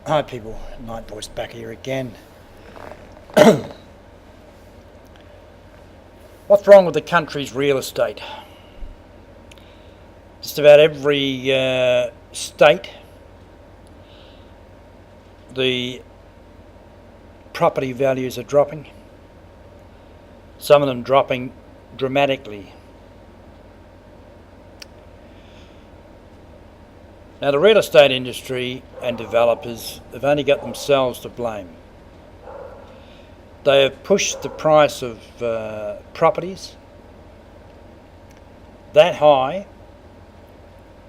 Hi people, Night Voice back here again. What's wrong with the country's real estate? Just about every state, the property values are dropping. Some of them dropping dramatically. Now the real estate industry and developers have only got themselves to blame. They have pushed the price of properties that high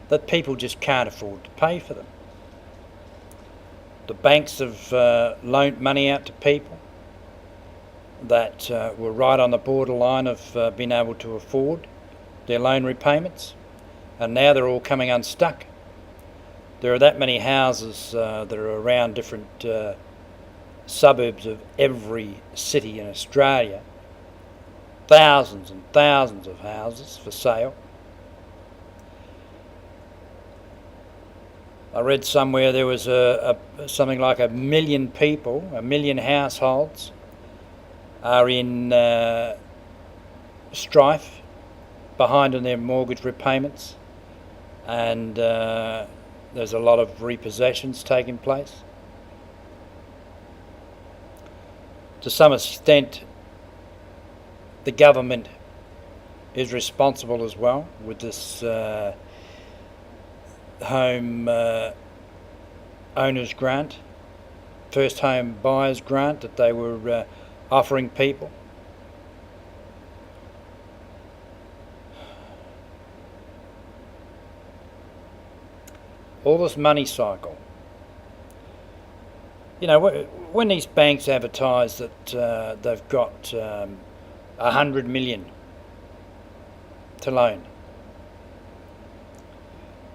that people just can't afford to pay for them. The banks have loaned money out to people that were right on the borderline of being able to afford their loan repayments, and now they're all coming unstuck. There are that many houses that are around different suburbs of every city in Australia. Thousands and thousands of houses for sale. I read somewhere there was something like 1 million people, 1 million households are in strife behind on their mortgage repayments, and there's a lot of repossessions taking place. To some extent, the government is responsible as well with this home owners grant, first home buyers grant that they were offering people. All this money cycle. You know, when these banks advertise that they've got 100 million to loan,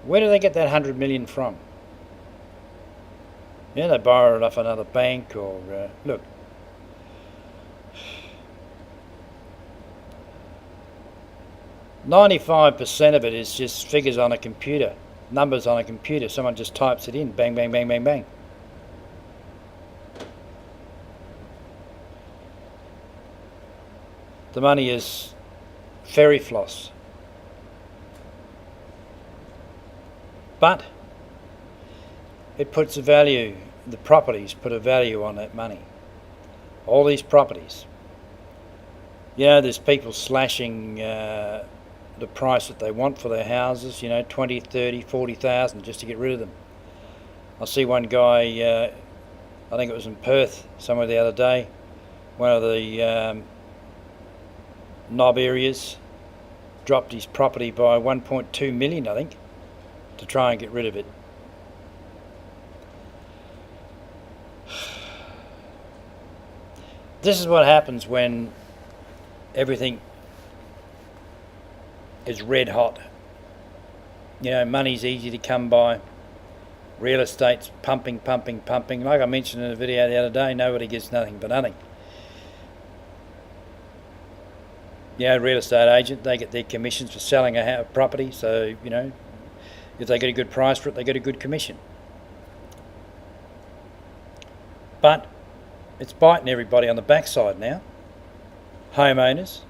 where do they get that 100 million from? Yeah, they borrow it off another bank, or look. %95 of it is just figures on a computer, numbers on a computer. Someone just types it in, bang, bang, bang, bang, bang. The money is fairy floss. But it puts a value, the properties put a value on that money. All these properties. You know, there's people slashing the price that they want for their houses, 20, 30, 40,000 just to get rid of them. I see one guy, I think it was in Perth somewhere the other day, one of the knob areas, dropped his property by 1.2 million, I think, to try and get rid of it. This is what happens when everything is red hot. Money's easy to come by. Real estate's pumping. Like I mentioned in a video the other day, nobody gets nothing for nothing. Real estate agent, they get their commissions for selling a property, so, if they get a good price for it, they get a good commission. But it's biting everybody on the backside now. Homeowners,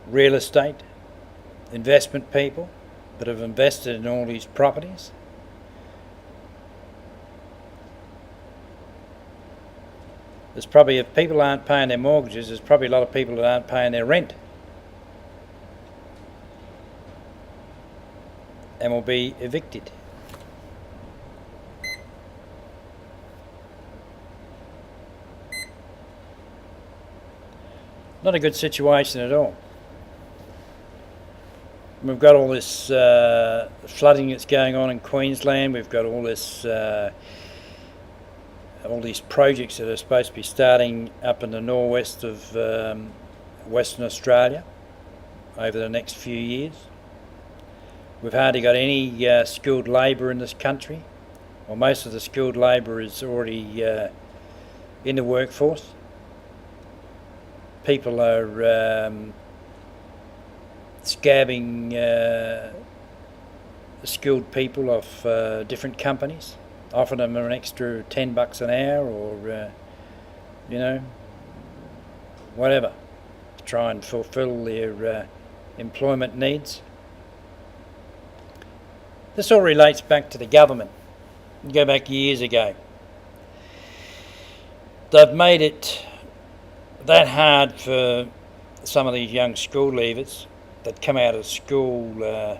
real estate, investment people that have invested in all these properties. There's probably, if people aren't paying their mortgages, there's probably a lot of people that aren't paying their rent and will be evicted. Not a good situation at all. We've got all this flooding that's going on in Queensland. We've got all this, all these projects that are supposed to be starting up in the northwest of Western Australia over the next few years. We've hardly got any skilled labour in this country. Well, most of the skilled labour is already in the workforce. People are scabbing skilled people off different companies. offered them an extra $10 an hour, or whatever, to try and fulfil their employment needs. This all relates back to the government. You go back years ago. They've made it that hard for some of these young school leavers that come out of school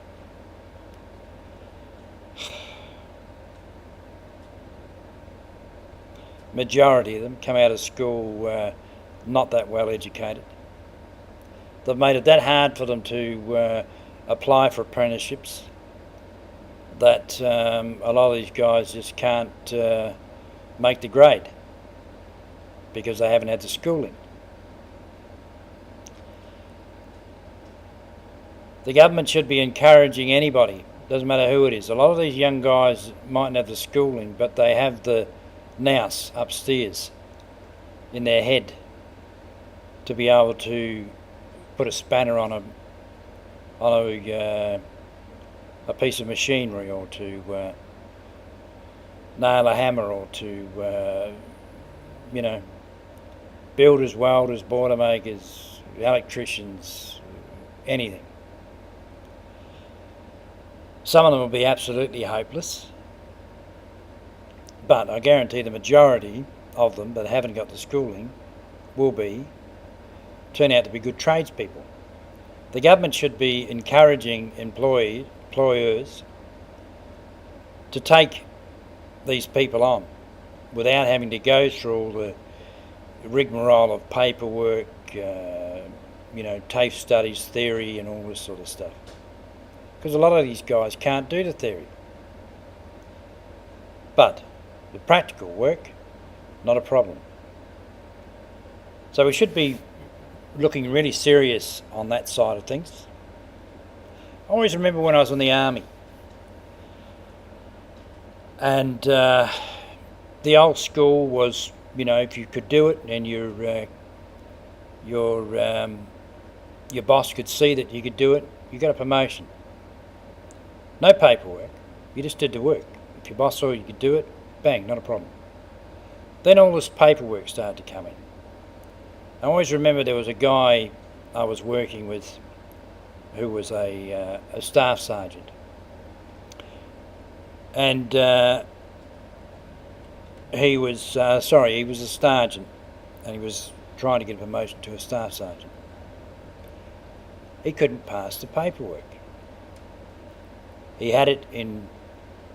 majority of them come out of school not that well educated. They've made it that hard for them to apply for apprenticeships that a lot of these guys just can't make the grade because they haven't had the schooling. The government should be encouraging anybody, doesn't matter who it is. A lot of these young guys mightn't have the schooling, but they have the nous upstairs in their head to be able to put a spanner on a piece of machinery, or to nail a hammer, or to builders, welders, boilermakers, electricians, anything. Some of them will be absolutely hopeless, but I guarantee the majority of them that haven't got the schooling will turn out to be good tradespeople. The government should be encouraging employers to take these people on without having to go through all the rigmarole of paperwork, TAFE studies, theory and all this sort of stuff. Because a lot of these guys can't do the theory. But the practical work, not a problem. So we should be looking really serious on that side of things. I always remember when I was in the army, and the old school was, if you could do it and your boss could see that you could do it, you got a promotion. No paperwork, you just did the work. If your boss saw you could do it, bang, not a problem. Then all this paperwork started to come in. I always remember there was a guy I was working with who was a staff sergeant, and he was a sergeant, and he was trying to get a promotion to a staff sergeant. He couldn't pass the paperwork. He had it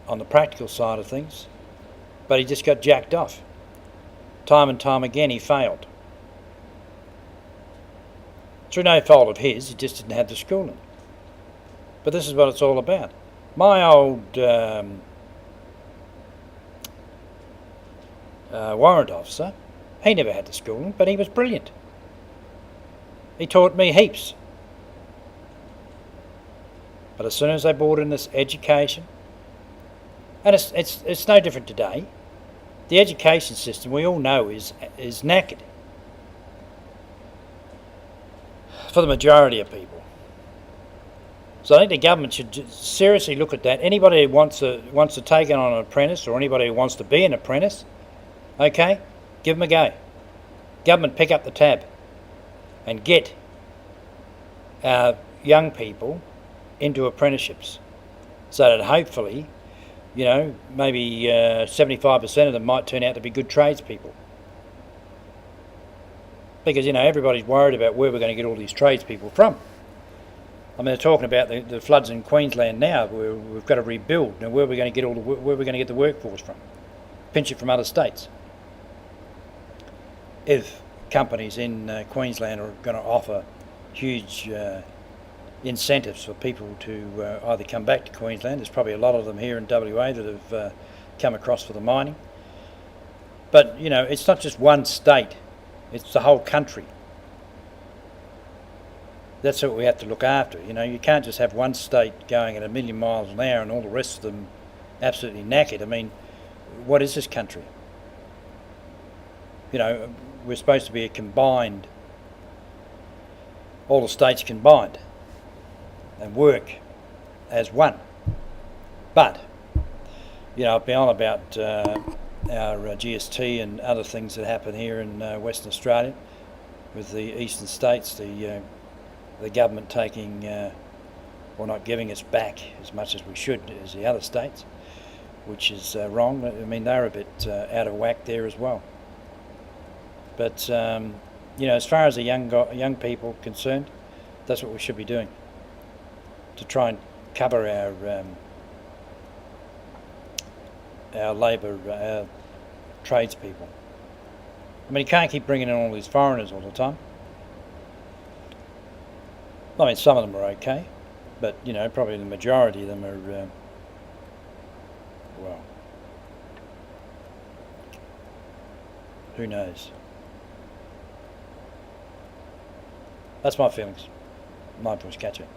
on the practical side of things, but he just got jacked off. Time and time again he failed. Through no fault of his, he just didn't have the schooling. But this is what it's all about. My old warrant officer, he never had the schooling, but he was brilliant. He taught me heaps. But as soon as they brought in this education, and it's no different today, the education system we all know is knackered for the majority of people. So I think the government should seriously look at that. Anybody who wants to take on an apprentice, or anybody who wants to be an apprentice, okay, give them a go. Government, pick up the tab and get our young people into apprenticeships, so that hopefully, maybe 75% of them might turn out to be good tradespeople. Because, everybody's worried about where we're going to get all these tradespeople from. I mean, they're talking about the floods in Queensland now, where we've got to rebuild. Now, where are we going to get the workforce from? Pinch it from other states. If companies in Queensland are going to offer huge incentives for people to either come back to Queensland. There's probably a lot of them here in WA that have come across for the mining. But, it's not just one state, it's the whole country. That's what we have to look after. You can't just have one state going at 1,000,000 miles an hour and all the rest of them absolutely knackered. I mean, what is this country? We're supposed to be a combined, all the states combined, and work as one. But I've been on about our GST and other things that happen here in Western Australia with the eastern states, the government taking, or not giving us back as much as we should as the other states, which is wrong. I mean, they're a bit out of whack there as well. But as far as the young people concerned, that's what we should be doing to try and cover our labour, our tradespeople. I mean, you can't keep bringing in all these foreigners all the time. I mean, some of them are okay, but probably the majority of them are, well, who knows? That's my feelings. Mindfulness, catch it.